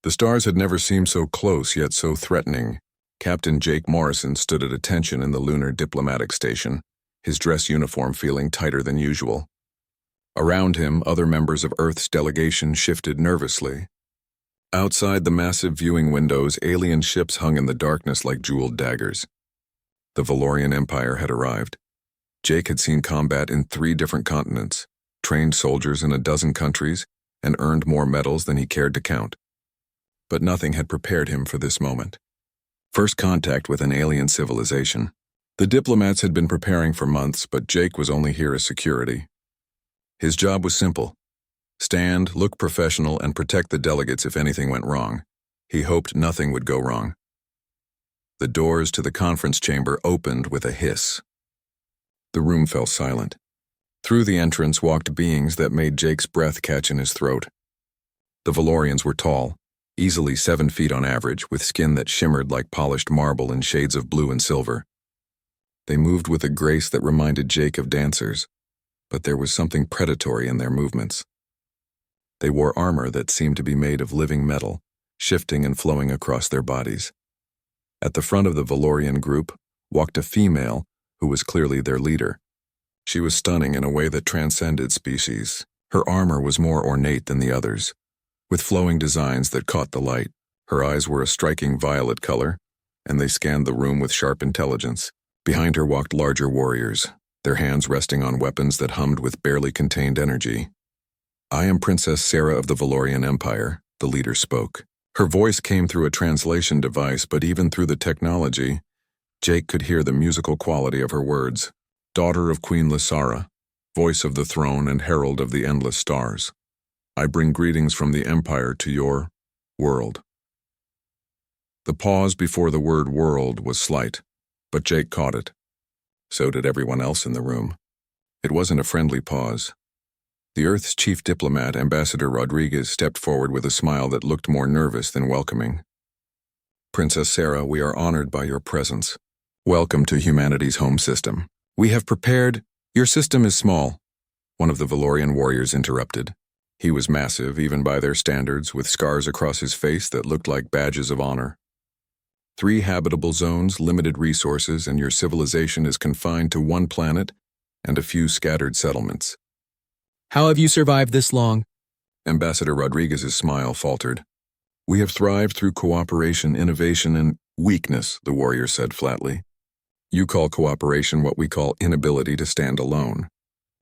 The stars had never seemed so close yet so threatening. Captain Jake Morrison stood at attention in the lunar diplomatic station, his dress uniform feeling tighter than usual. Around him, other members of Earth's delegation shifted nervously. Outside the massive viewing windows, alien ships hung in the darkness like jeweled daggers. The Valorian Empire had arrived. Jake had seen combat in 3 different continents, trained soldiers in a dozen countries, and earned more medals than he cared to count. But nothing had prepared him for this moment. First contact with an alien civilization. The diplomats had been preparing for months, but Jake was only here as security. His job was simple. Stand, look professional, and protect the delegates if anything went wrong. He hoped nothing would go wrong. The doors to the conference chamber opened with a hiss. The room fell silent. Through the entrance walked beings that made Jake's breath catch in his throat. The Valorians were tall, easily 7 feet on average, with skin that shimmered like polished marble in shades of blue and silver. They moved with a grace that reminded Jake of dancers, but there was something predatory in their movements. They wore armor that seemed to be made of living metal, shifting and flowing across their bodies. At the front of the Valorian group walked a female who was clearly their leader. She was stunning in a way that transcended species. Her armor was more ornate than the others, with flowing designs that caught the light. Her eyes were a striking violet color, and they scanned the room with sharp intelligence. Behind her walked larger warriors, their hands resting on weapons that hummed with barely contained energy. "I am Princess Sarah of the Valorian Empire," the leader spoke. Her voice came through a translation device, but even through the technology, Jake could hear the musical quality of her words. "Daughter of Queen Lysara, voice of the throne and herald of the endless stars. I bring greetings from the Empire to your world." The pause before the word world was slight, but Jake caught it. So did everyone else in the room. It wasn't a friendly pause. The Earth's chief diplomat, Ambassador Rodriguez, stepped forward with a smile that looked more nervous than welcoming. "Princess Sarah, we are honored by your presence. Welcome to humanity's home system. We have prepared—" "Your system is small," one of the Valorian warriors interrupted. He was massive, even by their standards, with scars across his face that looked like badges of honor. 3 habitable zones, limited resources, and your civilization is confined to 1 planet and a few scattered settlements. "How have you survived this long?" Ambassador Rodriguez's smile faltered. "We have thrived through cooperation, innovation, and weakness," the warrior said flatly. "You call cooperation what we call inability to stand alone.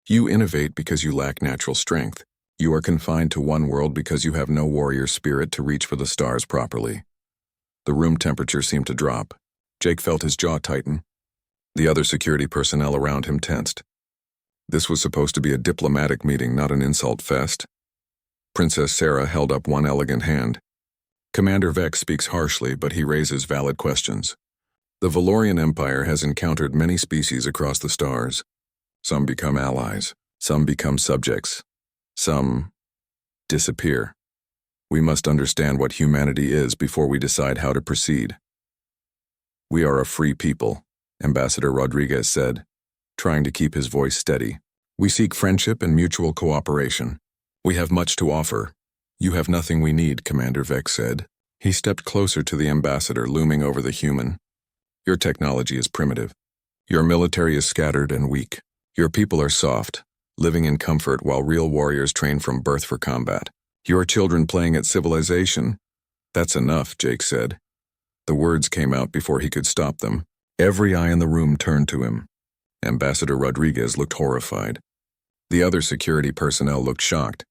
You innovate because you lack natural strength. You are confined to 1 world because you have no warrior spirit to reach for the stars properly." The room temperature seemed to drop. Jake felt his jaw tighten. The other security personnel around him tensed. This was supposed to be a diplomatic meeting, not an insult fest. Princess Sarah held up one elegant hand. "Commander Vex speaks harshly, but he raises valid questions. The Valorian Empire has encountered many species across the stars. Some become allies, some become subjects, some disappear. We must understand what humanity is before we decide how to proceed." "We are a free people," Ambassador Rodriguez said, trying to keep his voice steady. "We seek friendship and mutual cooperation. We have much to offer." "You have nothing we need," Commander Vex said. He stepped closer to the ambassador, looming over the human. "Your technology is primitive. Your military is scattered and weak. Your people are soft, living in comfort while real warriors train from birth for combat. Your children playing at civilization." "That's enough," Jake said. The words came out before he could stop them. Every eye in the room turned to him. Ambassador Rodriguez looked horrified. The other security personnel looked shocked.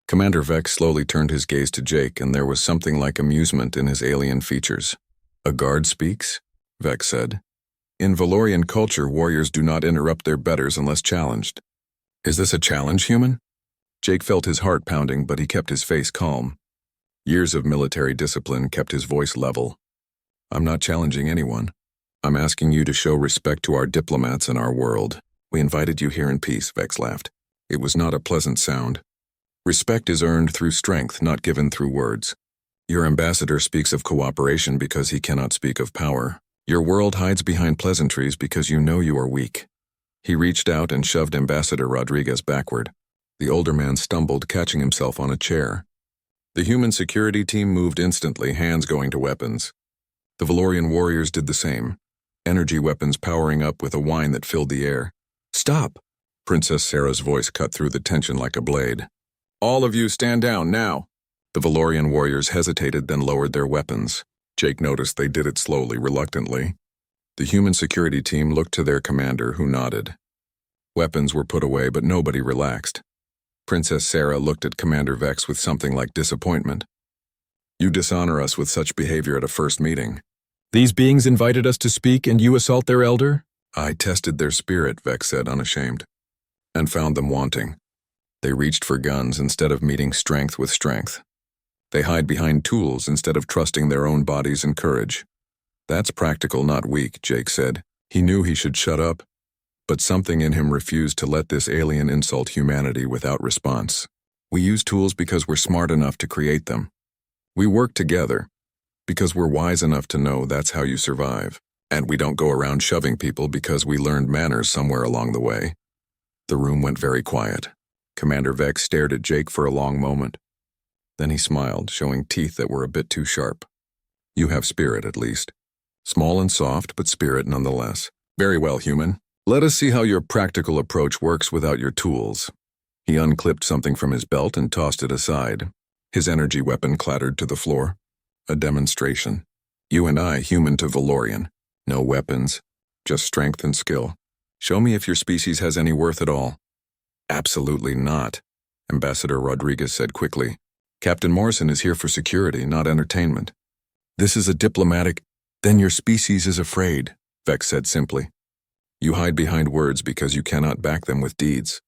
Commander Vex slowly turned his gaze to Jake, and there was something like amusement in his alien features. "A guard speaks?" Vex said. "In Valorian culture, warriors do not interrupt their betters unless challenged." "Is this a challenge, human?" Jake felt his heart pounding, but he kept his face calm. Years of military discipline kept his voice level. "I'm not challenging anyone. I'm asking you to show respect to our diplomats and our world. We invited you here in peace," Vex laughed. It was not a pleasant sound. "Respect is earned through strength, not given through words. Your ambassador speaks of cooperation because he cannot speak of power. Your world hides behind pleasantries because you know you are weak." He reached out and shoved Ambassador Rodriguez backward. The older man stumbled, catching himself on a chair. The human security team moved instantly, hands going to weapons. The Valorian warriors did the same, energy weapons powering up with a whine that filled the air. "Stop!" Princess Sarah's voice cut through the tension like a blade. "All of you stand down, now!" The Valorian warriors hesitated, then lowered their weapons. Jake noticed they did it slowly, reluctantly. The human security team looked to their commander, who nodded. Weapons were put away, but nobody relaxed. Princess Sarah looked at Commander Vex with something like disappointment. "You dishonor us with such behavior at a first meeting." These beings invited us to speak and you assault their elder? "I tested their spirit," Vex said, unashamed, "and found them wanting. They reached for guns instead of meeting strength with strength. They hide behind tools instead of trusting their own bodies and courage." "That's practical, not weak," Jake said. He knew he should shut up, but something in him refused to let this alien insult humanity without response. "We use tools because we're smart enough to create them. We work together because we're wise enough to know that's how you survive. And we don't go around shoving people because we learned manners somewhere along the way." The room went very quiet. Commander Vex stared at Jake for a long moment. Then he smiled, showing teeth that were a bit too sharp. "You have spirit, at least. Small and soft, but spirit nonetheless. Very well, human. Let us see how your practical approach works without your tools." He unclipped something from his belt and tossed it aside. His energy weapon clattered to the floor. A demonstration. "You and I, human to Valorian. No weapons, just strength and skill. Show me if your species has any worth at all." "Absolutely not," Ambassador Rodriguez said quickly. "Captain Morrison is here for security, not entertainment." "This is a diplomatic—" "Then your species is afraid," Vex said simply. "You hide behind words because you cannot back them with deeds.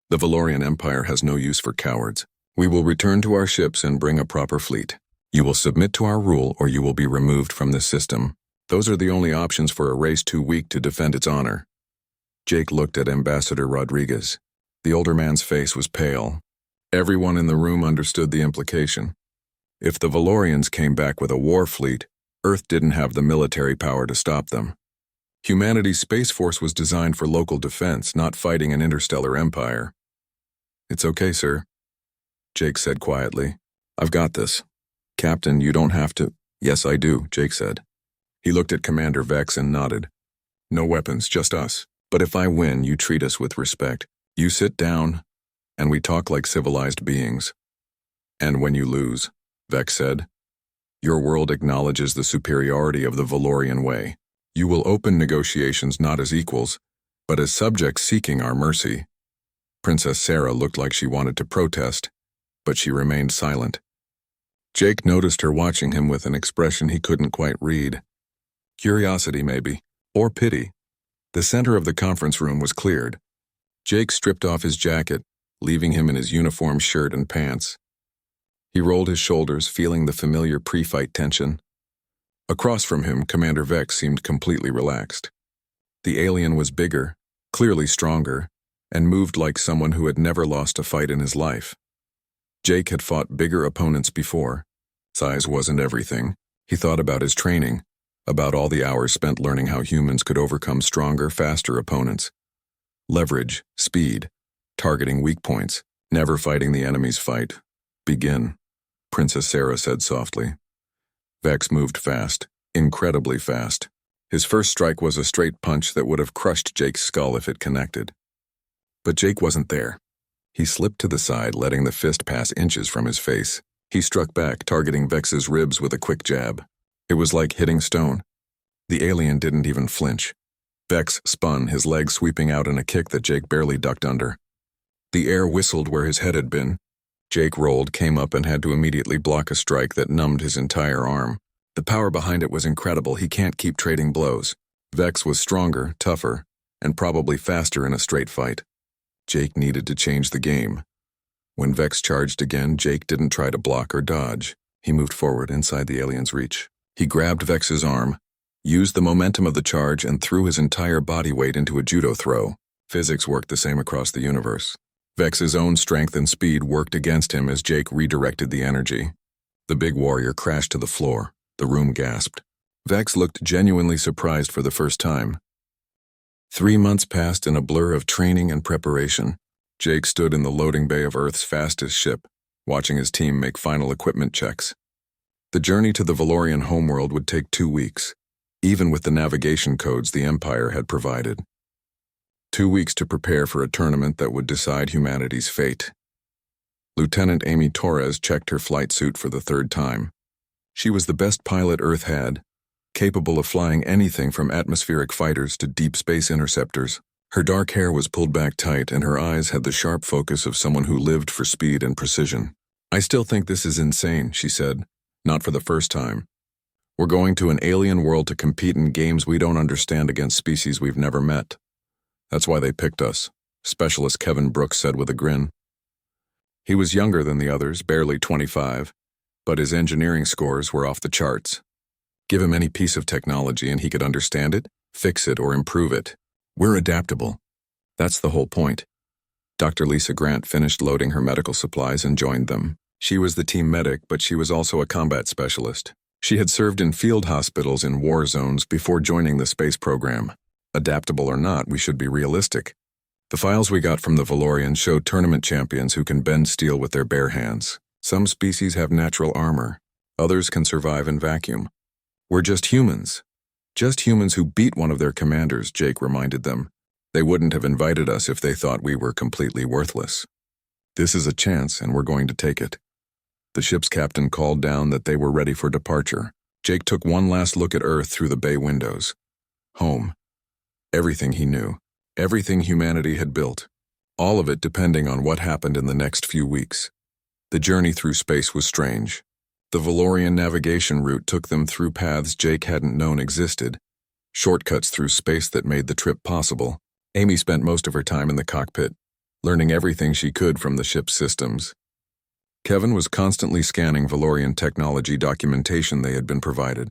The Valorian Empire has no use for cowards. We will return to our ships and bring a proper fleet. You will submit to our rule or you will be removed from this system. Those are the only options for a race too weak to defend its honor." Jake looked at Ambassador Rodriguez. The older man's face was pale. Everyone in the room understood the implication. If the Valorians came back with a war fleet, Earth didn't have the military power to stop them. Humanity's space force was designed for local defense, not fighting an interstellar empire. "It's okay, sir," Jake said quietly. "I've got this. Captain, you don't have to—" "Yes, I do," Jake said. He looked at Commander Vex and nodded. "No weapons, just us. But if I win, you treat us with respect. You sit down, and we talk like civilized beings. And when you lose," Vex said, "your world acknowledges the superiority of the Valorian way. You will open negotiations not as equals, but as subjects seeking our mercy." Princess Sarah looked like she wanted to protest, but she remained silent. Jake noticed her watching him with an expression he couldn't quite read. Curiosity, maybe, or pity. The center of the conference room was cleared. Jake stripped off his jacket, leaving him in his uniform shirt and pants. He rolled his shoulders, feeling the familiar pre-fight tension. Across from him, Commander Vex seemed completely relaxed. The alien was bigger, clearly stronger, and moved like someone who had never lost a fight in his life. Jake had fought bigger opponents before. Size wasn't everything. He thought about his training, about all the hours spent learning how humans could overcome stronger, faster opponents. Leverage, speed, targeting weak points, never fighting the enemy's fight. "Begin," Princess Sarah said softly. Vex moved fast, incredibly fast. His first strike was a straight punch that would have crushed Jake's skull if it connected. But Jake wasn't there. He slipped to the side, letting the fist pass inches from his face. He struck back, targeting Vex's ribs with a quick jab. It was like hitting stone. The alien didn't even flinch. Vex spun, his legs sweeping out in a kick that Jake barely ducked under. The air whistled where his head had been. Jake rolled, came up, and had to immediately block a strike that numbed his entire arm. The power behind it was incredible. He can't keep trading blows. Vex was stronger, tougher, and probably faster in a straight fight. Jake needed to change the game. When Vex charged again, Jake didn't try to block or dodge. He moved forward inside the alien's reach. He grabbed Vex's arm, used the momentum of the charge, and threw his entire body weight into a judo throw. Physics worked the same across the universe. Vex's own strength and speed worked against him as Jake redirected the energy. The big warrior crashed to the floor. The room gasped. Vex looked genuinely surprised for the first time. 3 months passed in a blur of training and preparation. Jake stood in the loading bay of Earth's fastest ship, watching his team make final equipment checks. The journey to the Valorian homeworld would take 2 weeks, even with the navigation codes the Empire had provided. 2 weeks to prepare for a tournament that would decide humanity's fate. Lieutenant Amy Torres checked her flight suit for the 3rd time. She was the best pilot Earth had, capable of flying anything from atmospheric fighters to deep space interceptors. Her dark hair was pulled back tight and her eyes had the sharp focus of someone who lived for speed and precision. "I still think this is insane," she said, not for the first time. "We're going to an alien world to compete in games we don't understand against species we've never met. That's why they picked us," Specialist Kevin Brooks said with a grin. He was younger than the others, barely 25, but his engineering scores were off the charts. Give him any piece of technology and he could understand it, fix it, or improve it. "We're adaptable. That's the whole point." Dr. Lisa Grant finished loading her medical supplies and joined them. She was the team medic, but she was also a combat specialist. She had served in field hospitals in war zones before joining the space program. Adaptable or not, we should be realistic. The files we got from the Valorians showed tournament champions who can bend steel with their bare hands. Some species have natural armor. Others can survive in vacuum. "We're just humans. Just humans who beat one of their commanders," Jake reminded them. "They wouldn't have invited us if they thought we were completely worthless. This is a chance, and we're going to take it." The ship's captain called down that they were ready for departure. Jake took one last look at Earth through the bay windows. Home. Everything he knew. Everything humanity had built. All of it depending on what happened in the next few weeks. The journey through space was strange. The Valorian navigation route took them through paths Jake hadn't known existed, shortcuts through space that made the trip possible. Amy spent most of her time in the cockpit, learning everything she could from the ship's systems. Kevin was constantly scanning Valorian technology documentation they had been provided.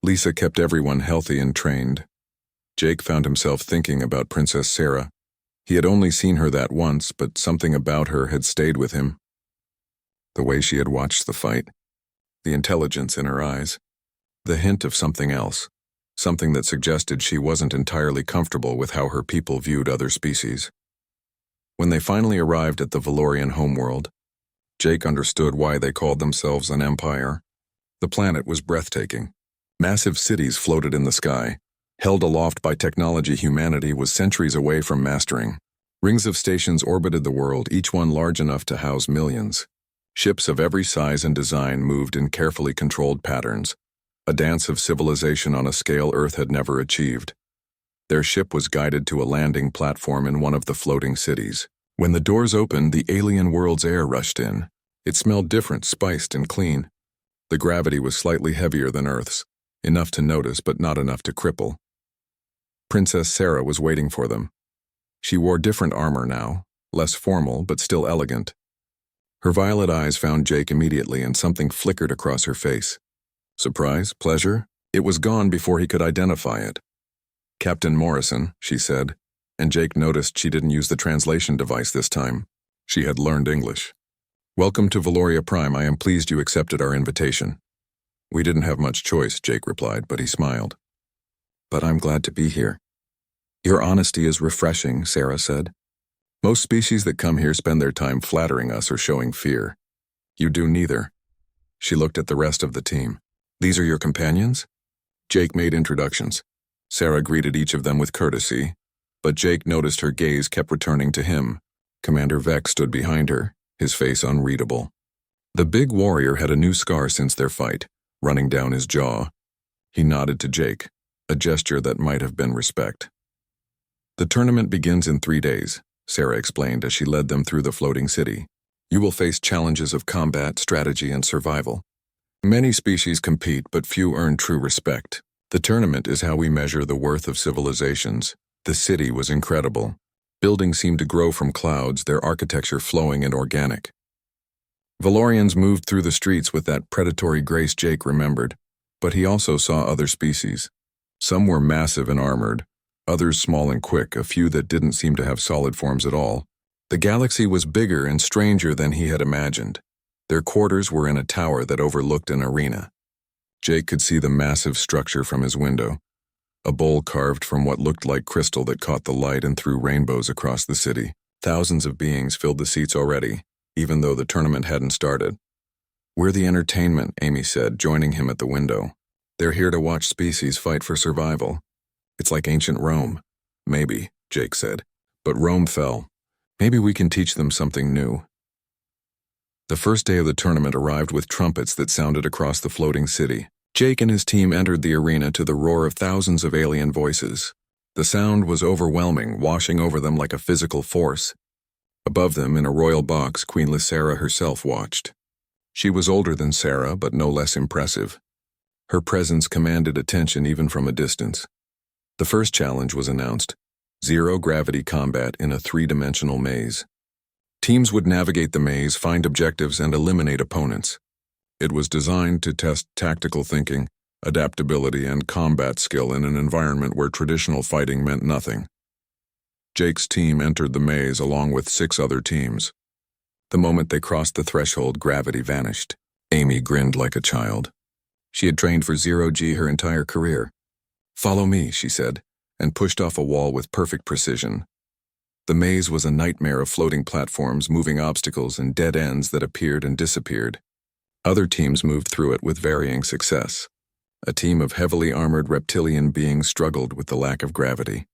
Lisa kept everyone healthy and trained. Jake found himself thinking about Princess Sarah. He had only seen her that once, but something about her had stayed with him. The way she had watched the fight, the intelligence in her eyes, the hint of something else, something that suggested she wasn't entirely comfortable with how her people viewed other species. When they finally arrived at the Valorian homeworld, Jake understood why they called themselves an empire. The planet was breathtaking. Massive cities floated in the sky, held aloft by technology humanity was centuries away from mastering. Rings of stations orbited the world, each one large enough to house millions. Ships of every size and design moved in carefully controlled patterns, a dance of civilization on a scale Earth had never achieved. Their ship was guided to a landing platform in one of the floating cities. When the doors opened, the alien world's air rushed in. It smelled different, spiced and clean. The gravity was slightly heavier than Earth's, enough to notice but not enough to cripple. Princess Sarah was waiting for them. She wore different armor now, less formal but still elegant. Her violet eyes found Jake immediately and something flickered across her face. Surprise? Pleasure? It was gone before he could identify it. "Captain Morrison," she said, and Jake noticed she didn't use the translation device this time. She had learned English. "Welcome to Valoria Prime. I am pleased you accepted our invitation." "We didn't have much choice," Jake replied, but he smiled. "But I'm glad to be here." "Your honesty is refreshing," Sarah said. "Most species that come here spend their time flattering us or showing fear. You do neither." She looked at the rest of the team. "These are your companions?" Jake made introductions. Sarah greeted each of them with courtesy, but Jake noticed her gaze kept returning to him. Commander Vex stood behind her, his face unreadable. The big warrior had a new scar since their fight, running down his jaw. He nodded to Jake, a gesture that might have been respect. "The tournament begins in 3 days. Sarah explained as she led them through the floating city. "You will face challenges of combat, strategy, and survival. Many species compete, but few earn true respect. The tournament is how we measure the worth of civilizations." The city was incredible. Buildings seemed to grow from clouds, their architecture flowing and organic. Valorians moved through the streets with that predatory grace Jake remembered, but he also saw other species. Some were massive and armored, others small and quick, a few that didn't seem to have solid forms at all. The galaxy was bigger and stranger than he had imagined. Their quarters were in a tower that overlooked an arena. Jake could see the massive structure from his window, a bowl carved from what looked like crystal that caught the light and threw rainbows across the city. Thousands of beings filled the seats already, even though the tournament hadn't started. "We're the entertainment," Amy said, joining him at the window. "They're here to watch species fight for survival. It's like ancient Rome." "Maybe," Jake said. "But Rome fell. Maybe we can teach them something new." The first day of the tournament arrived with trumpets that sounded across the floating city. Jake and his team entered the arena to the roar of thousands of alien voices. The sound was overwhelming, washing over them like a physical force. Above them, in a royal box, Queen Lysera herself watched. She was older than Sarah, but no less impressive. Her presence commanded attention even from a distance. The first challenge was announced: zero-gravity combat in a three-dimensional maze. Teams would navigate the maze, find objectives, and eliminate opponents. It was designed to test tactical thinking, adaptability, and combat skill in an environment where traditional fighting meant nothing. Jake's team entered the maze along with 6 other teams. The moment they crossed the threshold, gravity vanished. Amy grinned like a child. She had trained for zero-G her entire career. "Follow me," she said, and pushed off a wall with perfect precision. The maze was a nightmare of floating platforms, moving obstacles, and dead ends that appeared and disappeared. Other teams moved through it with varying success. A team of heavily armored reptilian beings struggled with the lack of gravity,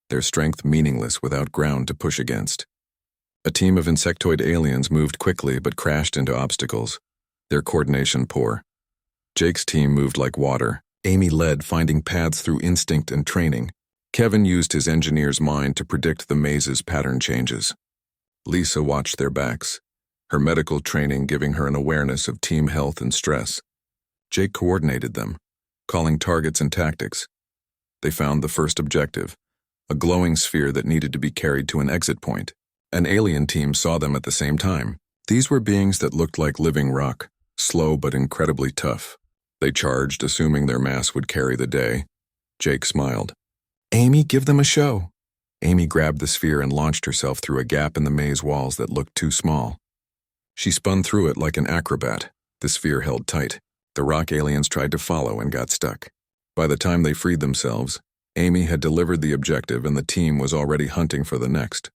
their strength meaningless without ground to push against. A team of insectoid aliens moved quickly but crashed into obstacles, their coordination poor. Jake's team moved like water. Amy led, finding paths through instinct and training. Kevin used his engineer's mind to predict the maze's pattern changes. Lisa watched their backs, her medical training giving her an awareness of team health and stress. Jake coordinated them, calling targets and tactics. They found the first objective, a glowing sphere that needed to be carried to an exit point. An alien team saw them at the same time. These were beings that looked like living rock, slow but incredibly tough. They charged, assuming their mass would carry the day. Jake smiled. "Amy, give them a show." Amy grabbed the sphere and launched herself through a gap in the maze walls that looked too small. She spun through it like an acrobat. The sphere held tight. The rock aliens tried to follow and got stuck. By the time they freed themselves, Amy had delivered the objective and the team was already hunting for the next.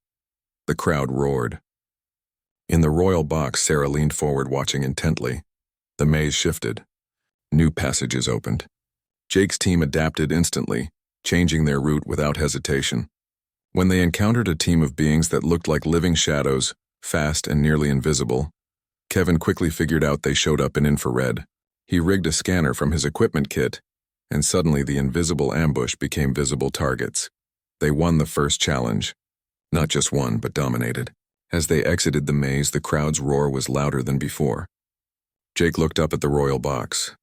The crowd roared. In the royal box, Sarah leaned forward, watching intently. The maze shifted. New passages opened. Jake's team adapted instantly, changing their route without hesitation. When they encountered a team of beings that looked like living shadows, fast and nearly invisible, Kevin quickly figured out they showed up in infrared. He rigged a scanner from his equipment kit, and suddenly the invisible ambush became visible targets. They won the first challenge. Not just won, but dominated. As they exited the maze, the crowd's roar was louder than before. Jake looked up at the royal box.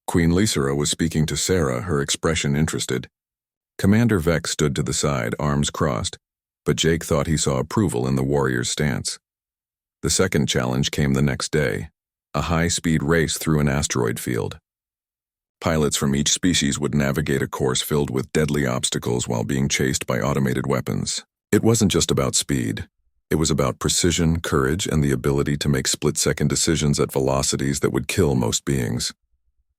Queen Lysera was speaking to Sarah, her expression interested. Commander Vex stood to the side, arms crossed, but Jake thought he saw approval in the warrior's stance. The second challenge came the next day, a high-speed race through an asteroid field. Pilots from each species would navigate a course filled with deadly obstacles while being chased by automated weapons. It wasn't just about speed. It was about precision, courage, and the ability to make split-second decisions at velocities that would kill most beings.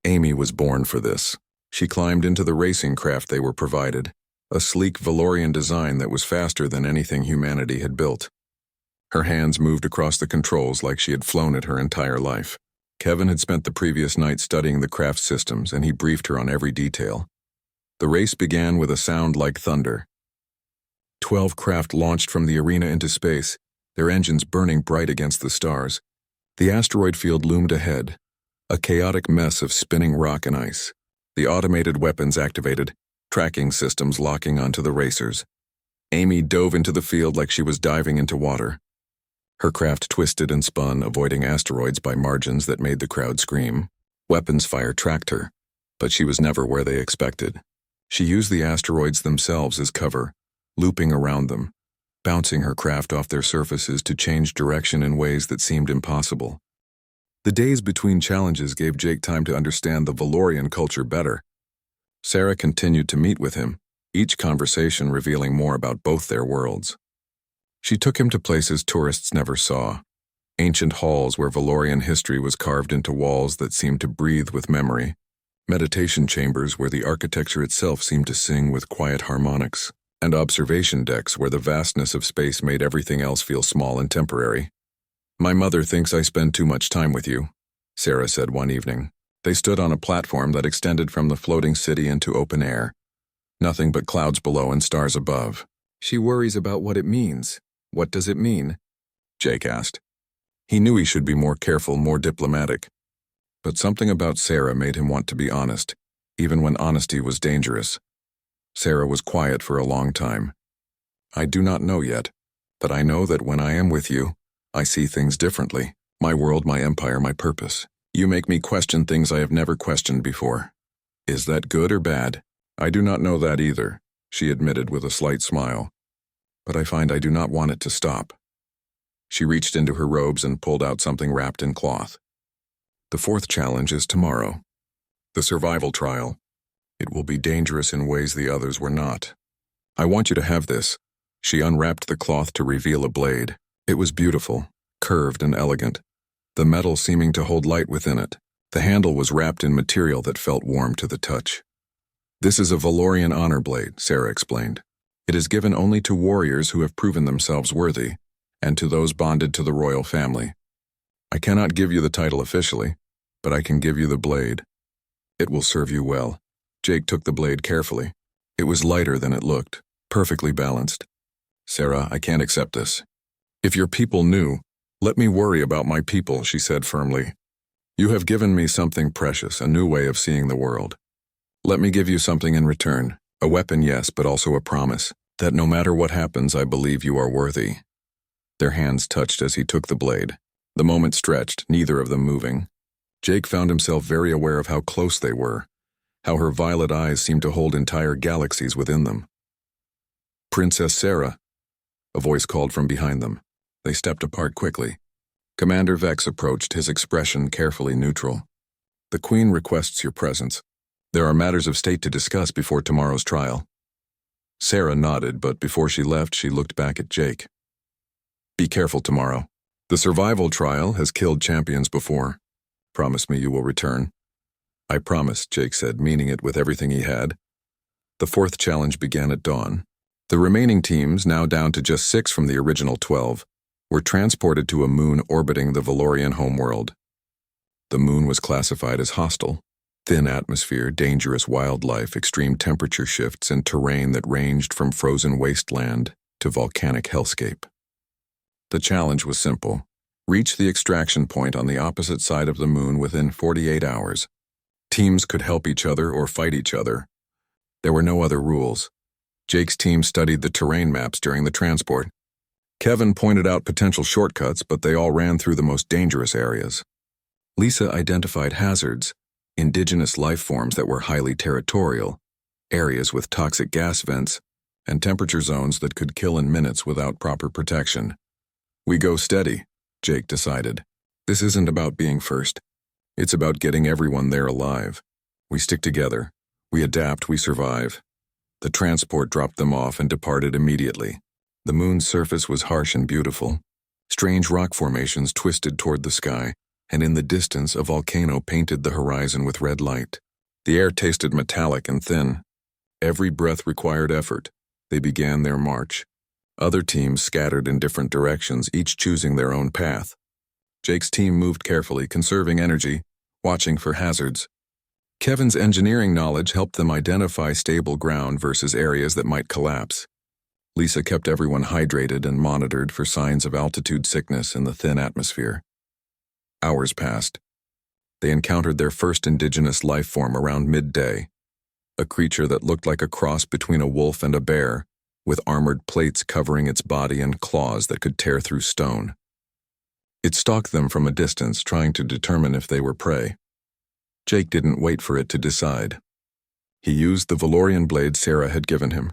Amy was born for this. She climbed into the racing craft they were provided, a sleek Valorian design that was faster than anything humanity had built. Her hands moved across the controls like she had flown it her entire life. Kevin had spent the previous night studying the craft systems, and he briefed her on every detail. The race began with a sound like thunder. 12 craft launched from the arena into space, their engines burning bright against the stars. The asteroid field loomed ahead, a chaotic mess of spinning rock and ice. The automated weapons activated, tracking systems locking onto the racers. Amy dove into the field like she was diving into water. Her craft twisted and spun, avoiding asteroids by margins that made the crowd scream. Weapons fire tracked her, but she was never where they expected. She used the asteroids themselves as cover, looping around them, bouncing her craft off their surfaces to change direction in ways that seemed impossible. The days between challenges gave Jake time to understand the Valorian culture better. Sarah continued to meet with him, each conversation revealing more about both their worlds. She took him to places tourists never saw, ancient halls where Valorian history was carved into walls that seemed to breathe with memory, meditation chambers where the architecture itself seemed to sing with quiet harmonics, and observation decks where the vastness of space made everything else feel small and temporary. My mother thinks I spend too much time with you, Sarah said one evening. They stood on a platform that extended from the floating city into open air. Nothing but clouds below and stars above. She worries about what it means. What does it mean? Jake asked. He knew he should be more careful, more diplomatic. But something about Sarah made him want to be honest, even when honesty was dangerous. Sarah was quiet for a long time. I do not know yet, but I know that when I am with you, I see things differently. My world, my empire, my purpose. You make me question things I have never questioned before. Is that good or bad? I do not know that either, she admitted with a slight smile. But I find I do not want it to stop. She reached into her robes and pulled out something wrapped in cloth. The fourth challenge is tomorrow. The survival trial. It will be dangerous in ways the others were not. I want you to have this. She unwrapped the cloth to reveal a blade. It was beautiful, curved and elegant, the metal seeming to hold light within it. The handle was wrapped in material that felt warm to the touch. This is a Valorian honor blade, Sarah explained. It is given only to warriors who have proven themselves worthy, and to those bonded to the royal family. I cannot give you the title officially, but I can give you the blade. It will serve you well. Jake took the blade carefully. It was lighter than it looked, perfectly balanced. Sarah, I can't accept this. If your people knew, let me worry about my people, she said firmly. You have given me something precious, a new way of seeing the world. Let me give you something in return. A weapon, yes, but also a promise, that no matter what happens, I believe you are worthy. Their hands touched as he took the blade. The moment stretched, neither of them moving. Jake found himself very aware of how close they were, how her violet eyes seemed to hold entire galaxies within them. Princess Sarah, a voice called from behind them. They stepped apart quickly. Commander Vex approached, his expression carefully neutral. The Queen requests your presence. There are matters of state to discuss before tomorrow's trial. Sarah nodded, but before she left, she looked back at Jake. Be careful tomorrow. The survival trial has killed champions before. Promise me you will return. I promise, Jake said, meaning it with everything he had. The fourth challenge began at dawn. The remaining teams, now down to just 6 from the original 12, were transported to a moon orbiting the Valorian homeworld. The moon was classified as hostile. Thin atmosphere, dangerous wildlife, extreme temperature shifts, and terrain that ranged from frozen wasteland to volcanic hellscape. The challenge was simple. Reach the extraction point on the opposite side of the moon within 48 hours. Teams could help each other or fight each other. There were no other rules. Jake's team studied the terrain maps during the transport. Kevin pointed out potential shortcuts, but they all ran through the most dangerous areas. Lisa identified hazards, indigenous life forms that were highly territorial, areas with toxic gas vents, and temperature zones that could kill in minutes without proper protection. We go steady, Jake decided. This isn't about being first. It's about getting everyone there alive. We stick together. We adapt, we survive. The transport dropped them off and departed immediately. The moon's surface was harsh and beautiful. Strange rock formations twisted toward the sky, and in the distance a volcano painted the horizon with red light. The air tasted metallic and thin. Every breath required effort. They began their march. Other teams scattered in different directions, each choosing their own path. Jake's team moved carefully, conserving energy, watching for hazards. Kevin's engineering knowledge helped them identify stable ground versus areas that might collapse. Lisa kept everyone hydrated and monitored for signs of altitude sickness in the thin atmosphere. Hours passed. They encountered their first indigenous life form around midday, a creature that looked like a cross between a wolf and a bear, with armored plates covering its body and claws that could tear through stone. It stalked them from a distance, trying to determine if they were prey. Jake didn't wait for it to decide. He used the Valorian blade Sarah had given him,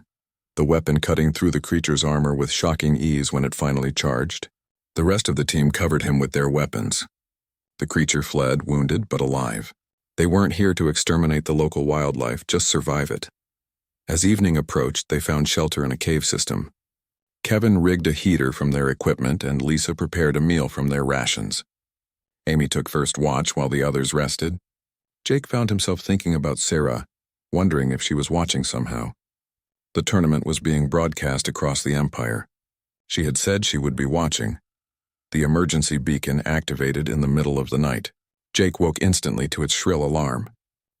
the weapon cutting through the creature's armor with shocking ease when it finally charged. The rest of the team covered him with their weapons. The creature fled, wounded but alive. They weren't here to exterminate the local wildlife, just survive it. As evening approached, they found shelter in a cave system. Kevin rigged a heater from their equipment, and Lisa prepared a meal from their rations. Amy took first watch while the others rested. Jake found himself thinking about Sarah, wondering if she was watching somehow. The tournament was being broadcast across the empire. She had said she would be watching. The emergency beacon activated in the middle of the night. Jake woke instantly to its shrill alarm.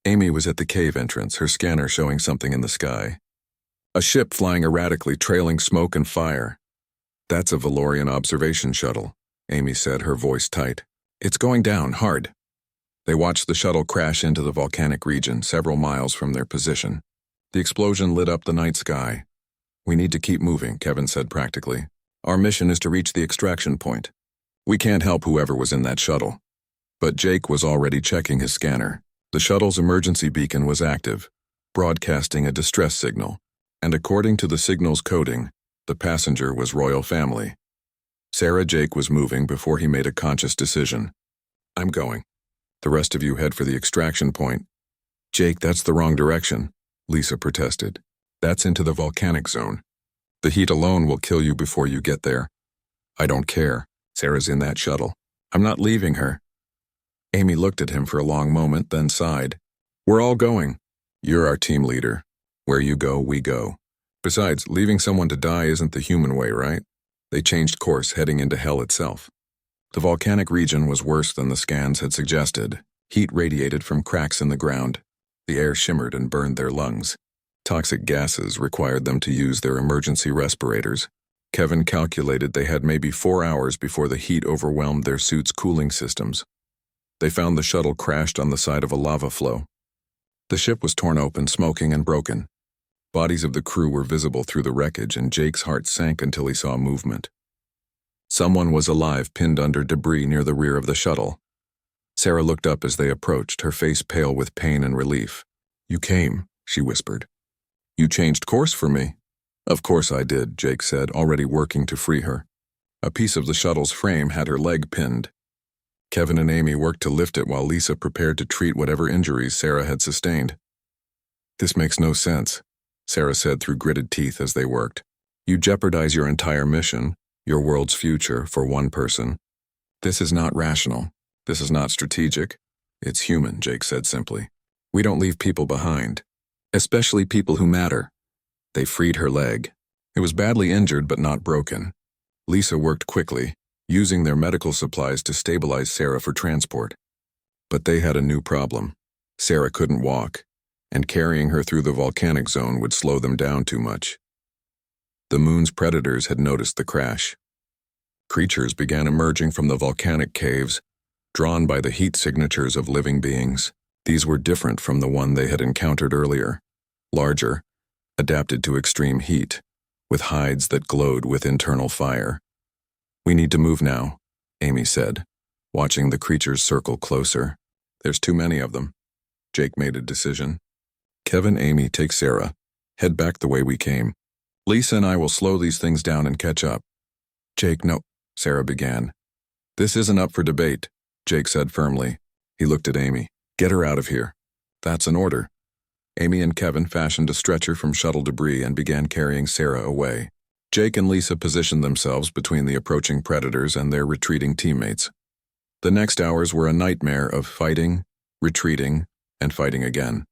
Amy was at the cave entrance, her scanner showing something in the sky. A ship flying erratically, trailing smoke and fire. "That's a Valorian observation shuttle," Amy said, her voice tight. "It's going down, hard." They watched the shuttle crash into the volcanic region, several miles from their position. The explosion lit up the night sky. "We need to keep moving," Kevin said practically. "Our mission is to reach the extraction point. We can't help whoever was in that shuttle." But Jake was already checking his scanner. The shuttle's emergency beacon was active, broadcasting a distress signal, and according to the signal's coding, the passenger was royal family. Sarah Jake was moving before he made a conscious decision. "I'm going. The rest of you head for the extraction point." "Jake, that's the wrong direction," Lisa protested. "That's into the volcanic zone. The heat alone will kill you before you get there." "I don't care. Sarah's in that shuttle. I'm not leaving her." Amy looked at him for a long moment, then sighed. "We're all going. You're our team leader. Where you go, we go. Besides, leaving someone to die isn't the human way, right?" They changed course, heading into hell itself. The volcanic region was worse than the scans had suggested. Heat radiated from cracks in the ground. The air shimmered and burned their lungs. Toxic gases required them to use their emergency respirators. Kevin calculated they had maybe 4 hours before the heat overwhelmed their suits' cooling systems. They found the shuttle crashed on the side of a lava flow. The ship was torn open, smoking and broken. Bodies of the crew were visible through the wreckage, and Jake's heart sank until he saw movement. Someone was alive, pinned under debris near the rear of the shuttle. Sarah looked up as they approached, her face pale with pain and relief. "You came," she whispered. "You changed course for me." "Of course I did," Jake said, already working to free her. A piece of the shuttle's frame had her leg pinned. Kevin and Amy worked to lift it while Lisa prepared to treat whatever injuries Sarah had sustained. "This makes no sense," Sarah said through gritted teeth as they worked. "You jeopardize your entire mission, your world's future, for one person. This is not rational. This is not strategic. It's human," Jake said simply. "We don't leave people behind, especially people who matter." They freed her leg. It was badly injured but not broken. Lisa worked quickly, using their medical supplies to stabilize Sarah for transport. But they had a new problem. Sarah couldn't walk, and carrying her through the volcanic zone would slow them down too much. The moon's predators had noticed the crash. Creatures began emerging from the volcanic caves, drawn by the heat signatures of living beings. These were different from the one they had encountered earlier. Larger, adapted to extreme heat, with hides that glowed with internal fire. "We need to move now," Amy said, watching the creatures circle closer. "There's too many of them." Jake made a decision. "Kevin, Amy, take Sarah. Head back the way we came. Lisa and I will slow these things down and catch up." "Jake, no," Sarah began. "This isn't up for debate," Jake said firmly. He looked at Amy. "Get her out of here." "That's an order." Amy and Kevin fashioned a stretcher from shuttle debris and began carrying Sarah away. Jake and Lisa positioned themselves between the approaching predators and their retreating teammates. The next hours were a nightmare of fighting, retreating, and fighting again.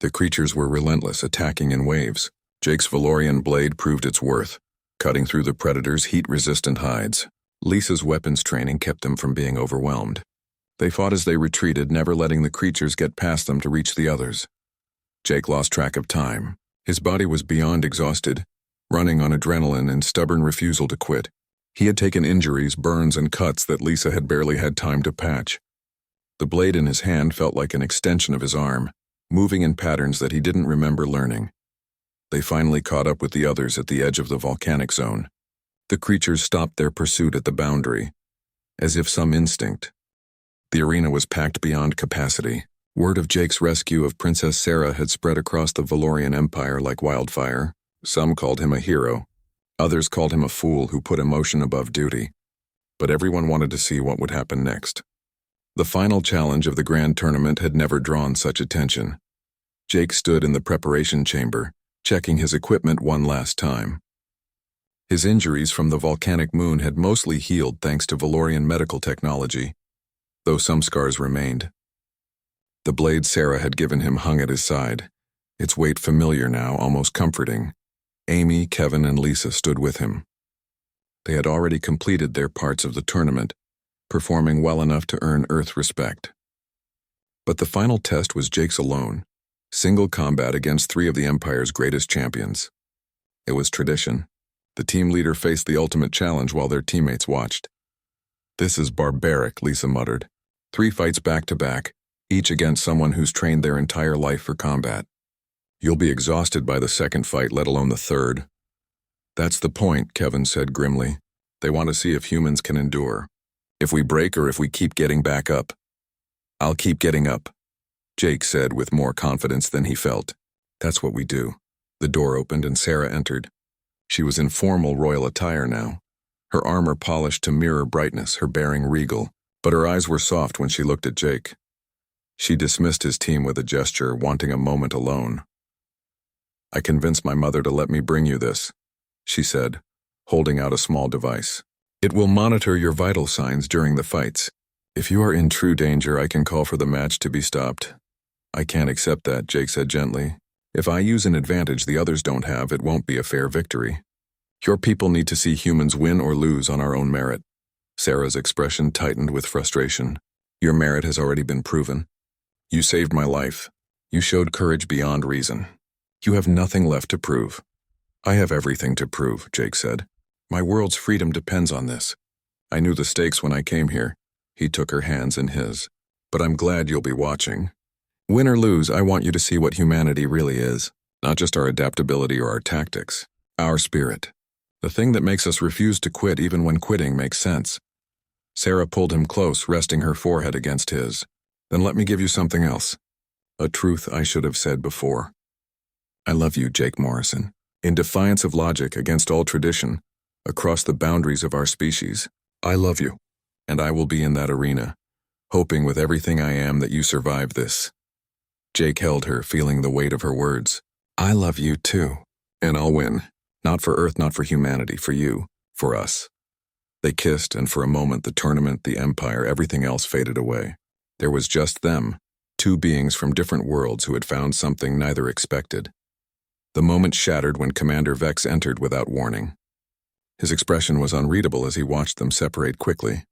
The creatures were relentless, attacking in waves. Jake's Valorian blade proved its worth, cutting through the predators' heat-resistant hides. Lisa's weapons training kept them from being overwhelmed. They fought as they retreated, never letting the creatures get past them to reach the others. Jake lost track of time. His body was beyond exhausted, running on adrenaline and stubborn refusal to quit. He had taken injuries, burns, and cuts that Lisa had barely had time to patch. The blade in his hand felt like an extension of his arm, moving in patterns that he didn't remember learning. They finally caught up with the others at the edge of the volcanic zone. The creatures stopped their pursuit at the boundary, as if some instinct. The arena was packed beyond capacity. Word of Jake's rescue of Princess Sarah had spread across the Valorian Empire like wildfire. Some called him a hero. Others called him a fool who put emotion above duty. But everyone wanted to see what would happen next. The final challenge of the grand tournament had never drawn such attention. Jake stood in the preparation chamber, checking his equipment one last time. His injuries from the volcanic moon had mostly healed thanks to Valorian medical technology, though some scars remained. The blade Sarah had given him hung at his side, its weight familiar now, almost comforting. Amy, Kevin, and Lisa stood with him. They had already completed their parts of the tournament, performing well enough to earn Earth respect. But the final test was Jake's alone, single combat against 3 of the Empire's greatest champions. It was tradition. The team leader faced the ultimate challenge while their teammates watched. "This is barbaric," Lisa muttered. 3 fights back-to-back, each against someone who's trained their entire life for combat. "You'll be exhausted by the second fight, let alone the third." "That's the point," Kevin said grimly. "They want to see if humans can endure. If we break or if we keep getting back up." "I'll keep getting up," Jake said with more confidence than he felt. "That's what we do." The door opened and Sarah entered. She was in formal royal attire now, her armor polished to mirror brightness, her bearing regal, but her eyes were soft when she looked at Jake. She dismissed his team with a gesture, wanting a moment alone. "I convinced my mother to let me bring you this," she said, holding out a small device. "It will monitor your vital signs during the fights. If you are in true danger, I can call for the match to be stopped." "I can't accept that," Jake said gently. "If I use an advantage the others don't have, it won't be a fair victory. Your people need to see humans win or lose on our own merit." Sarah's expression tightened with frustration. "Your merit has already been proven. You saved my life. You showed courage beyond reason. You have nothing left to prove." "I have everything to prove," Jake said. "My world's freedom depends on this. I knew the stakes when I came here." He took her hands in his. "But I'm glad you'll be watching. Win or lose, I want you to see what humanity really is. Not just our adaptability or our tactics. Our spirit. The thing that makes us refuse to quit even when quitting makes sense." Sarah pulled him close, resting her forehead against his. "Then let me give you something else. A truth I should have said before. I love you, Jake Morrison. In defiance of logic, against all tradition, across the boundaries of our species, I love you. And I will be in that arena, hoping with everything I am that you survive this." Jake held her, feeling the weight of her words. "I love you too. And I'll win. Not for Earth, not for humanity, for you, for us." They kissed, and for a moment the tournament, the Empire, everything else faded away. There was just them, 2 beings from different worlds who had found something neither expected. The moment shattered when Commander Vex entered without warning. His expression was unreadable as he watched them separate quickly.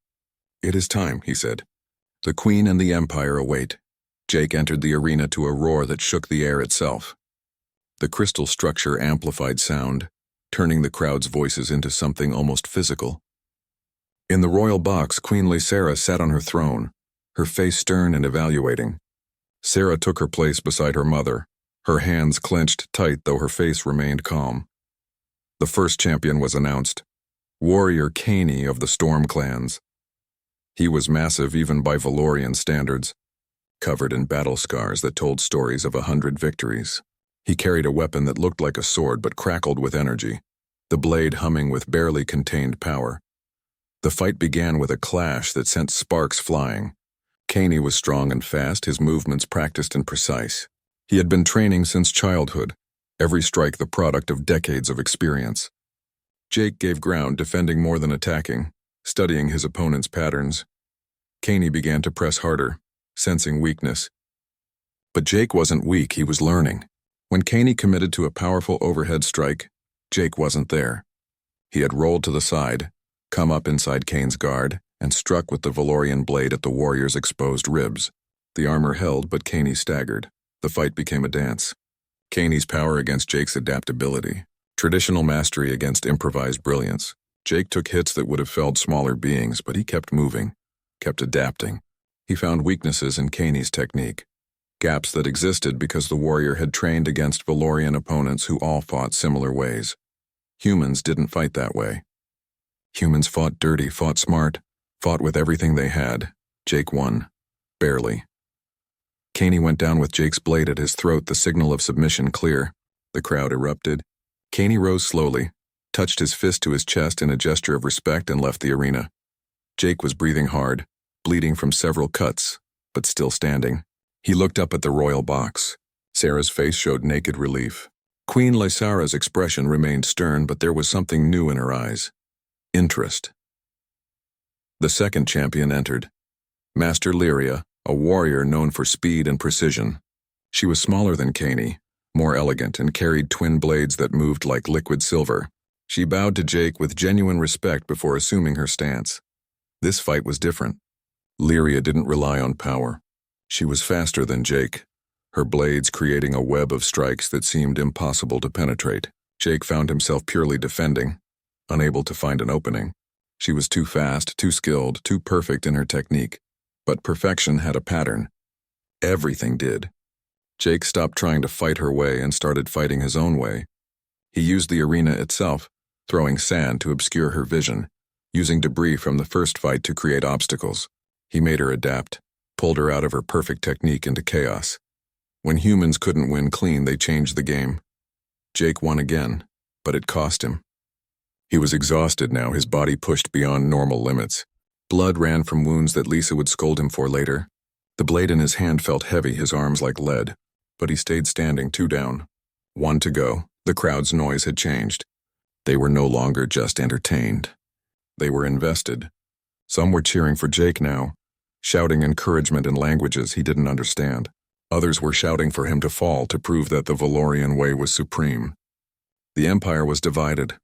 "It is time," he said. "The Queen and the Empire await." Jake entered the arena to a roar that shook the air itself. The crystal structure amplified sound, turning the crowd's voices into something almost physical. In the royal box, Queen Lysera sat on her throne, her face stern and evaluating. Sarah took her place beside her mother, her hands clenched tight though her face remained calm. The first champion was announced, Warrior Caney of the Storm Clans. He was massive even by Valorian standards, covered in battle scars that told stories of 100 victories. He carried a weapon that looked like a sword but crackled with energy, the blade humming with barely contained power. The fight began with a clash that sent sparks flying. Caney was strong and fast, his movements practiced and precise. He had been training since childhood, every strike the product of decades of experience. Jake gave ground, defending more than attacking, studying his opponent's patterns. Caney began to press harder, sensing weakness. But Jake wasn't weak, he was learning. When Caney committed to a powerful overhead strike, Jake wasn't there. He had rolled to the side, come up inside Kane's guard, and struck with the Valorian blade at the warrior's exposed ribs. The armor held, but Caney staggered. The fight became a dance. Caney's power against Jake's adaptability. Traditional mastery against improvised brilliance. Jake took hits that would have felled smaller beings, but he kept moving, kept adapting. He found weaknesses in Caney's technique. Gaps that existed because the warrior had trained against Valorian opponents who all fought similar ways. Humans didn't fight that way. Humans fought dirty, fought smart, fought with everything they had. Jake won. Barely. Caney went down with Jake's blade at his throat, the signal of submission clear. The crowd erupted. Caney rose slowly, touched his fist to his chest in a gesture of respect, and left the arena. Jake was breathing hard, bleeding from several cuts, but still standing. He looked up at the royal box. Sarah's face showed naked relief. Queen Lysara's expression remained stern, but there was something new in her eyes. Interest. The second champion entered. Master Lyria, a warrior known for speed and precision. She was smaller than Caney, more elegant, and carried twin blades that moved like liquid silver. She bowed to Jake with genuine respect before assuming her stance. This fight was different. Lyria didn't rely on power. She was faster than Jake, her blades creating a web of strikes that seemed impossible to penetrate. Jake found himself purely defending, unable to find an opening. She was too fast, too skilled, too perfect in her technique. But perfection had a pattern. Everything did. Jake stopped trying to fight her way and started fighting his own way. He used the arena itself, throwing sand to obscure her vision, using debris from the first fight to create obstacles. He made her adapt, pulled her out of her perfect technique into chaos. When humans couldn't win clean, they changed the game. Jake won again, but it cost him. He was exhausted now, his body pushed beyond normal limits. Blood ran from wounds that Lisa would scold him for later. The blade in his hand felt heavy, his arms like lead, but he stayed standing, 2 down. 1 to go. The crowd's noise had changed. They were no longer just entertained. They were invested. Some were cheering for Jake now, shouting encouragement in languages he didn't understand. Others were shouting for him to fall to prove that the Valorian way was supreme. The Empire was divided,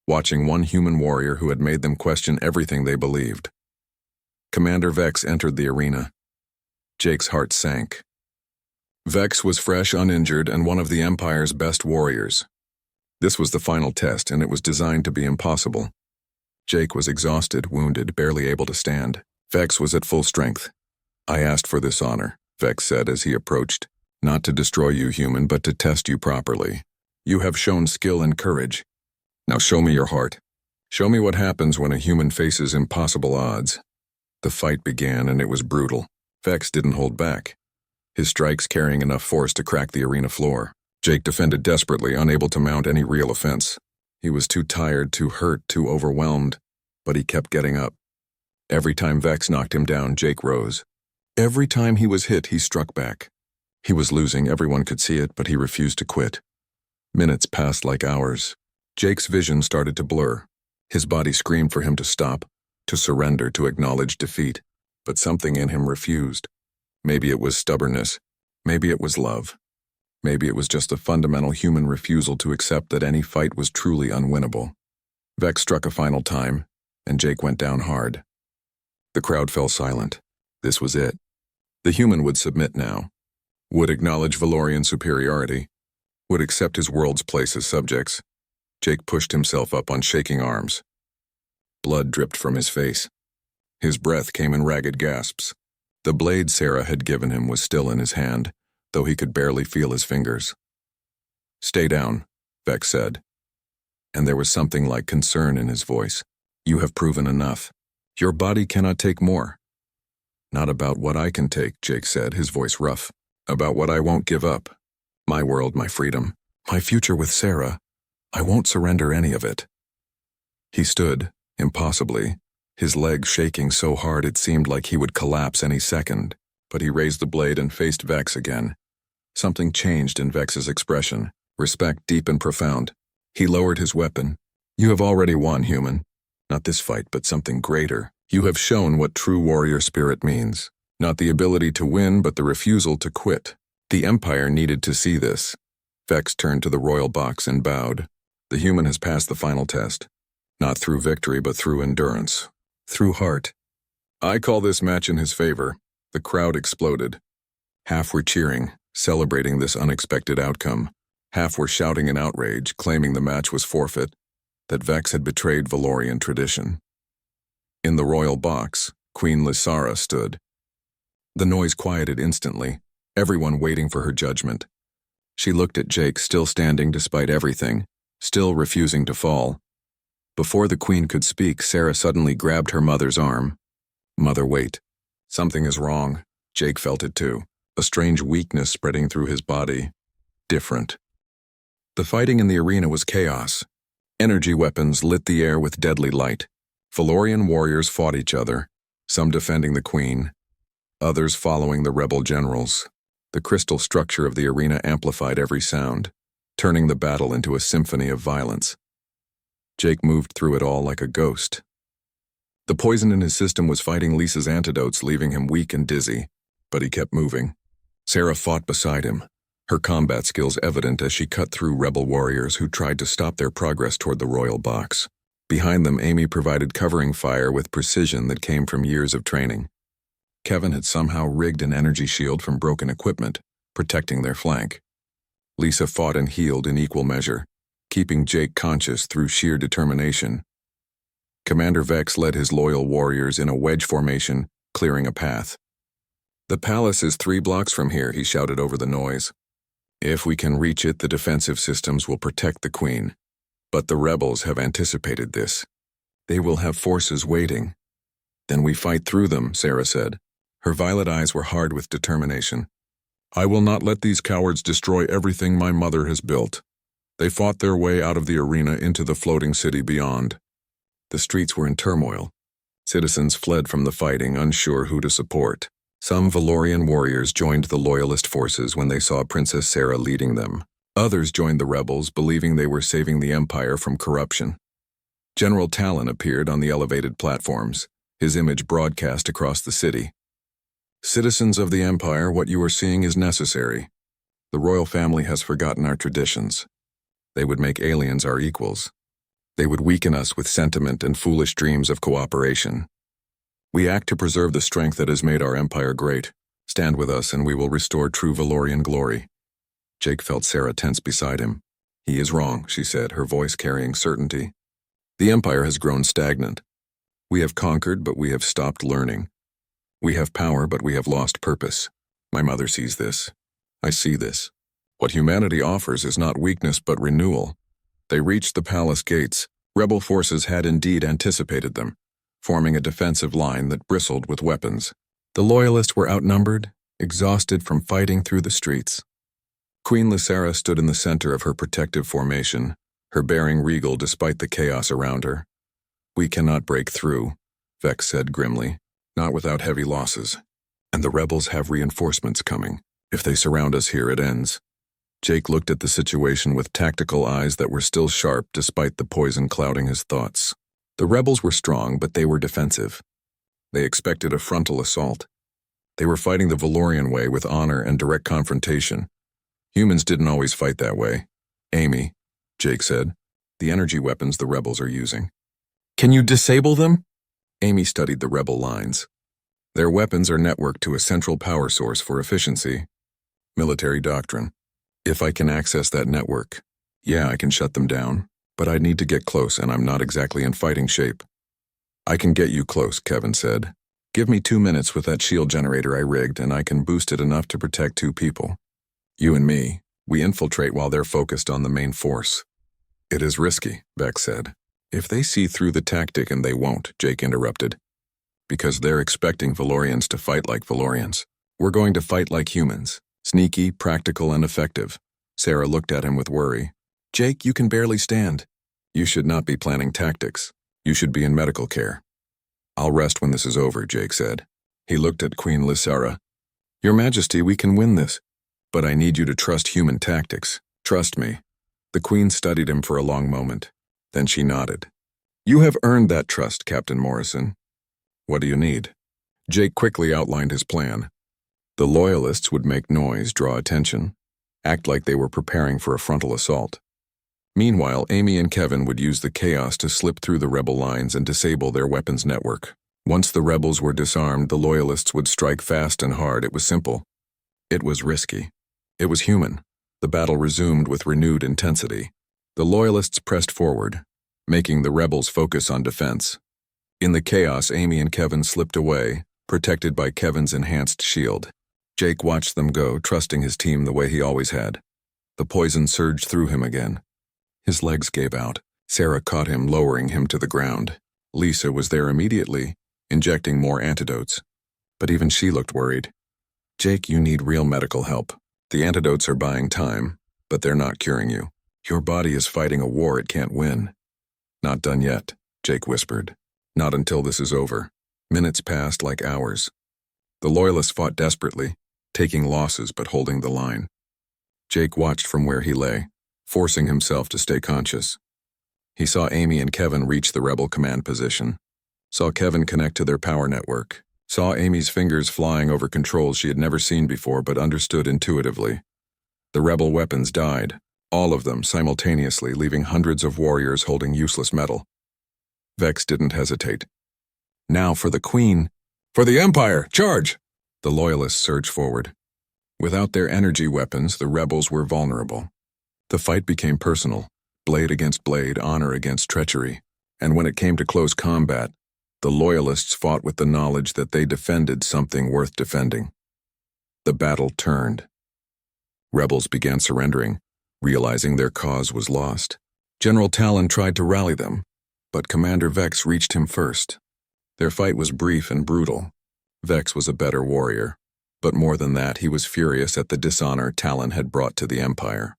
watching one human warrior who had made them question everything they believed. Commander Vex entered the arena. Jake's heart sank. Vex was fresh, uninjured, and one of the Empire's best warriors. This was the final test, and it was designed to be impossible. Jake was exhausted, wounded, barely able to stand. Vex was at full strength. "I asked for this honor," Vex said as he approached. "Not to destroy you, human, but to test you properly. You have shown skill and courage. Now show me your heart. Show me what happens when a human faces impossible odds." The fight began, and it was brutal. Vex didn't hold back, his strikes carrying enough force to crack the arena floor. Jake defended desperately, unable to mount any real offense. He was too tired, too hurt, too overwhelmed, but he kept getting up. Every time Vex knocked him down, Jake rose. Every time he was hit, he struck back. He was losing, everyone could see it, but he refused to quit. Minutes passed like hours. Jake's vision started to blur. His body screamed for him to stop, to surrender, to acknowledge defeat. But something in him refused. Maybe it was stubbornness. Maybe it was love. Maybe it was just a fundamental human refusal to accept that any fight was truly unwinnable. Vex struck a final time, and Jake went down hard. The crowd fell silent. This was it. The human would submit now, would acknowledge Valorian superiority, would accept his world's place as subjects. Jake pushed himself up on shaking arms. Blood dripped from his face. His breath came in ragged gasps. The blade Sarah had given him was still in his hand, though he could barely feel his fingers. "Stay down," Vex said, and there was something like concern in his voice. "You have proven enough. Your body cannot take more." "Not about what I can take," Jake said, his voice rough. "About what I won't give up. My world, my freedom, my future with Sarah. I won't surrender any of it." He stood, impossibly, his legs shaking so hard it seemed like he would collapse any second, but he raised the blade and faced Vex again. Something changed in Vex's expression, respect deep and profound. He lowered his weapon. "You have already won, human. Not this fight, but something greater. You have shown what true warrior spirit means. Not the ability to win, but the refusal to quit. The Empire needed to see this." Vex turned to the royal box and bowed. "The human has passed the final test. Not through victory, but through endurance. Through heart." I call this match in his favor. The crowd exploded. Half were cheering, celebrating this unexpected outcome. Half were shouting in outrage, claiming the match was forfeit, that Vex had betrayed Valorian tradition. In the royal box, Queen Lysara stood. The noise quieted instantly, everyone waiting for her judgment. She looked at Jake, still standing despite everything, still refusing to fall. Before the queen could speak, Sarah suddenly grabbed her mother's arm. "Mother, wait. Something is wrong." Jake felt it too, a strange weakness spreading through his body. Different. The fighting in the arena was chaos. Energy weapons lit the air with deadly light. Valorian warriors fought each other, some defending the queen, others following the rebel generals. The crystal structure of the arena amplified every sound, turning the battle into a symphony of violence. Jake moved through it all like a ghost. The poison in his system was fighting Lisa's antidotes, leaving him weak and dizzy, but he kept moving. Sarah fought beside him, her combat skills evident as she cut through rebel warriors who tried to stop their progress toward the royal box. Behind them, Amy provided covering fire with precision that came from years of training. Kevin had somehow rigged an energy shield from broken equipment, protecting their flank. Lisa fought and healed in equal measure, keeping Jake conscious through sheer determination. Commander Vex led his loyal warriors in a wedge formation, clearing a path. "The palace is 3 blocks from here," he shouted over the noise. "If we can reach it, the defensive systems will protect the Queen. But the rebels have anticipated this. They will have forces waiting." "Then we fight through them," Sarah said. Her violet eyes were hard with determination. "I will not let these cowards destroy everything my mother has built." They fought their way out of the arena into the floating city beyond. The streets were in turmoil. Citizens fled from the fighting, unsure who to support. Some Valorian warriors joined the loyalist forces when they saw Princess Sarah leading them. Others joined the rebels, believing they were saving the Empire from corruption. General Talon appeared on the elevated platforms, his image broadcast across the city. "Citizens of the Empire, what you are seeing is necessary. The royal family has forgotten our traditions. They would make aliens our equals. They would weaken us with sentiment and foolish dreams of cooperation. We act to preserve the strength that has made our empire great. Stand with us and we will restore true Valorian glory." Jake felt Sarah tense beside him. "He is wrong," she said, her voice carrying certainty. "The empire has grown stagnant. We have conquered, but we have stopped learning. We have power, but we have lost purpose. My mother sees this. I see this. What humanity offers is not weakness but renewal." They reached the palace gates. Rebel forces had indeed anticipated them, forming a defensive line that bristled with weapons. The loyalists were outnumbered, exhausted from fighting through the streets. Queen Lysera stood in the center of her protective formation, her bearing regal despite the chaos around her. "We cannot break through," Vex said grimly, "not without heavy losses. And the rebels have reinforcements coming. If they surround us here, it ends." Jake looked at the situation with tactical eyes that were still sharp despite the poison clouding his thoughts. The rebels were strong, but they were defensive. They expected a frontal assault. They were fighting the Valorian way with honor and direct confrontation. Humans didn't always fight that way. "Amy," Jake said, "the energy weapons the rebels are using." Can you disable them? Amy studied the rebel lines. "Their weapons are networked to a central power source for efficiency. Military doctrine. If I can access that network, yeah, I can shut them down, but I'd need to get close and I'm not exactly in fighting shape." "I can get you close," Kevin said. "Give me 2 minutes with that shield generator I rigged and I can boost it enough to protect 2 people. You and me, we infiltrate while they're focused on the main force." "It is risky," Beck said. "If they see through the tactic," "And they won't," Jake interrupted. "Because they're expecting Valorians to fight like Valorians. We're going to fight like humans. Sneaky, practical, and effective." Sarah looked at him with worry. "Jake, you can barely stand." "You should not be planning tactics. You should be in medical care." "I'll rest when this is over," Jake said. He looked at Queen Lysera. "Your Majesty, we can win this. But I need you to trust human tactics. Trust me." The Queen studied him for a long moment. Then she nodded. "You have earned that trust, Captain Morrison. What do you need?" Jake quickly outlined his plan. The Loyalists would make noise, draw attention, act like they were preparing for a frontal assault. Meanwhile, Amy and Kevin would use the chaos to slip through the rebel lines and disable their weapons network. Once the rebels were disarmed, the Loyalists would strike fast and hard. It was simple. It was risky. It was human. The battle resumed with renewed intensity. The Loyalists pressed forward, making the rebels focus on defense. In the chaos, Amy and Kevin slipped away, protected by Kevin's enhanced shield. Jake watched them go, trusting his team the way he always had. The poison surged through him again. His legs gave out. Sarah caught him, lowering him to the ground. Lisa was there immediately, injecting more antidotes. But even she looked worried. "Jake, you need real medical help. The antidotes are buying time, but they're not curing you. Your body is fighting a war it can't win." "Not done yet," Jake whispered. "Not until this is over." Minutes passed like hours. The Loyalists fought desperately, taking losses but holding the line. Jake watched from where he lay, forcing himself to stay conscious. He saw Amy and Kevin reach the rebel command position, saw Kevin connect to their power network, saw Amy's fingers flying over controls she had never seen before but understood intuitively. The rebel weapons died, all of them simultaneously, leaving hundreds of warriors holding useless metal. Vex didn't hesitate. Now for the Queen. For the Empire, charge! The Loyalists surged forward. Without their energy weapons, the rebels were vulnerable. The fight became personal, blade against blade, honor against treachery, and when it came to close combat, the Loyalists fought with the knowledge that they defended something worth defending. The battle turned. Rebels began surrendering, realizing their cause was lost. General Talon tried to rally them, but Commander Vex reached him first. Their fight was brief and brutal. Vex was a better warrior, but more than that, he was furious at the dishonor Talon had brought to the Empire.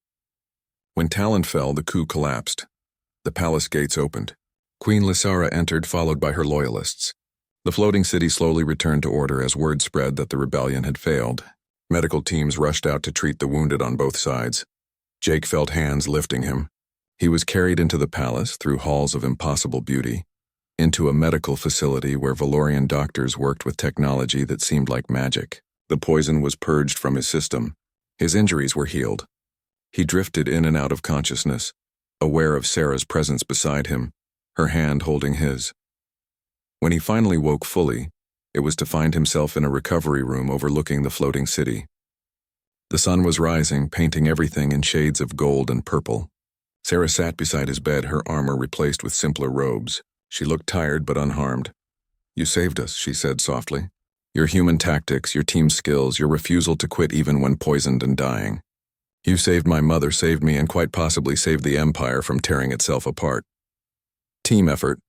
When Talon fell, the coup collapsed. The palace gates opened. Queen Lysara entered, followed by her loyalists. The floating city slowly returned to order as word spread that the rebellion had failed. Medical teams rushed out to treat the wounded on both sides. Jake felt hands lifting him. He was carried into the palace through halls of impossible beauty, into a medical facility where Valorian doctors worked with technology that seemed like magic. The poison was purged from his system. His injuries were healed. He drifted in and out of consciousness, aware of Sarah's presence beside him, her hand holding his. When he finally woke fully, it was to find himself in a recovery room overlooking the floating city. The sun was rising, painting everything in shades of gold and purple. Sarah sat beside his bed, her armor replaced with simpler robes. She looked tired but unharmed. "You saved us," she said softly. "Your human tactics, your team skills, your refusal to quit even when poisoned and dying. You saved my mother, saved me, and quite possibly saved the Empire from tearing itself apart." "Team effort,"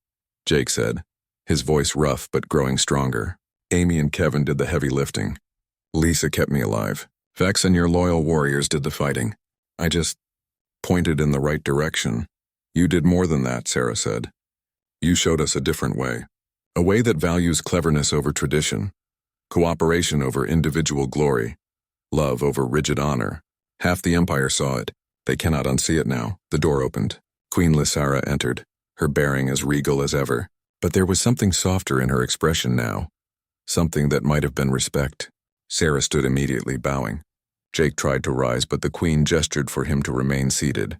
Jake said, his voice rough but growing stronger. "Amy and Kevin did the heavy lifting. Lisa kept me alive. Vex and your loyal warriors did the fighting. I just pointed in the right direction." "You did more than that," Sarah said. "You showed us a different way. A way that values cleverness over tradition, cooperation over individual glory, love over rigid honor. Half the Empire saw it. They cannot unsee it now." The door opened. Queen Lysara entered, her bearing as regal as ever. But there was something softer in her expression now, something that might have been respect. Sarah stood immediately, bowing. Jake tried to rise, but the Queen gestured for him to remain seated.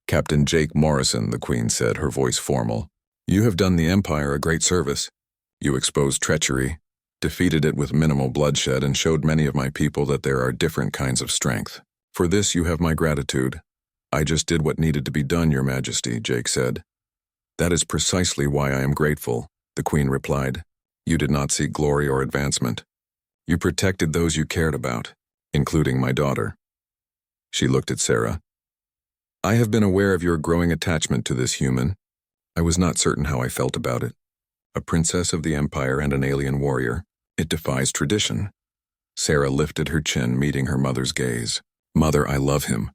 "Captain Jake Morrison," the Queen said, her voice formal. "You have done the Empire a great service. You exposed treachery, defeated it with minimal bloodshed, and showed many of my people that there are different kinds of strength. For this you have my gratitude." "I just did what needed to be done, Your Majesty," Jake said. "That is precisely why I am grateful," the Queen replied. "You did not seek glory or advancement. You protected those you cared about, including my daughter." She looked at Sarah. "I have been aware of your growing attachment to this human. I was not certain how I felt about it. A princess of the Empire and an alien warrior. It defies tradition." Sarah lifted her chin, meeting her mother's gaze. "Mother, I love him,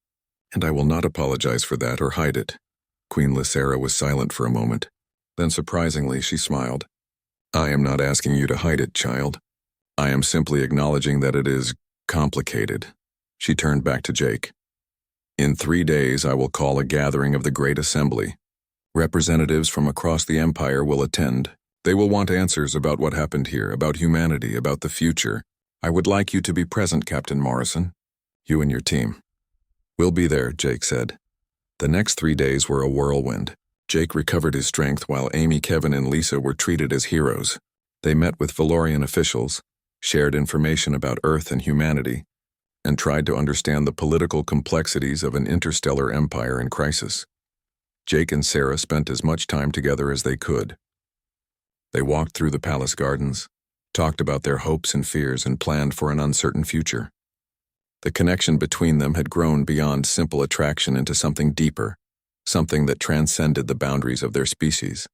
and I will not apologize for that or hide it." Queen Lysara was silent for a moment. Then surprisingly, she smiled. "I am not asking you to hide it, child. I am simply acknowledging that it is complicated." She turned back to Jake. "In 3 days, I will call a gathering of the Great Assembly. Representatives from across the Empire will attend. They will want answers about what happened here, about humanity, about the future. I would like you to be present, Captain Morrison. You and your team." "We'll be there," Jake said. The next 3 days were a whirlwind. Jake recovered his strength while Amy, Kevin, and Lisa were treated as heroes. They met with Valorian officials, shared information about Earth and humanity, and tried to understand the political complexities of an interstellar empire in crisis. Jake and Sarah spent as much time together as they could. They walked through the palace gardens, talked about their hopes and fears, and planned for an uncertain future. The connection between them had grown beyond simple attraction into something deeper, something that transcended the boundaries of their species.